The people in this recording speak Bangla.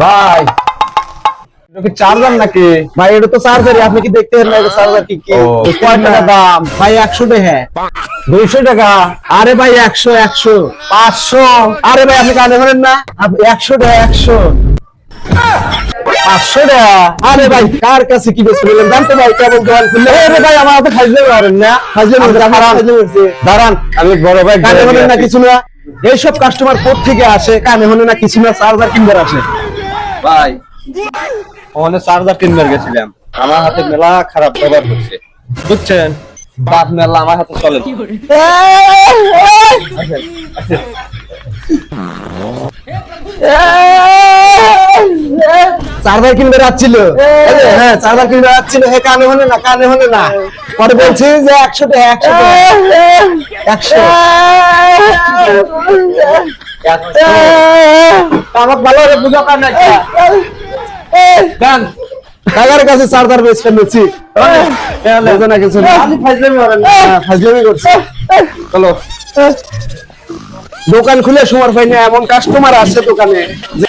ভাই এটা কি চার্জার নাকি? ভাই এটা তো চার্জারই, আপনি কি দেখতে না এটা চার্জার কি কি? কয় টাকা দাম? ভাই 100 টাকা। 200 টাকা? আরে ভাই 100 100 500? আরে ভাই আপনি কানে ধরেন না, 100 টাকা 100। 500 টাকা? আরে ভাই কার কাছে কি বেশ বললেন জানতে ভাই, কেমন দোকান খুললে? আরে ভাই আমার হাতে খাইতে পারেন না। দাঁড়ান, আমি বড় ভাই কানে হলেন না কিছু না, এইসব কাস্টমার কোথা থেকে আসে? কানে হলে না কিছু না, চার্জার কিনবার আসে। ভাই ওখানে চার্জার কিনবার গেছিলাম, আমার হাতে মেলা খারাপ ব্যবহার করছে, বুঝছেন? বাপ মেলা আমার হাতে চলে না। চার্জার কিনবে যাচ্ছিল, হ্যাঁ চার্জার কিনবে যাচ্ছিল, হে কানে হলে না, কানে হলে না, পরে বলছি যে 100 টাকা 100 টাকা 100। আমাকে ভালো করে বুঝা পায় না কি? গান কাকার কাছে চার্জার বেচতে নিচ্ছি, বুঝো না কিছু না, আপনি ফাইজলামি করেন না। ফাজলামি করছি। চলো দোকান খুলে সময় পাই না, এমন কাস্টমার আসে দোকানে যে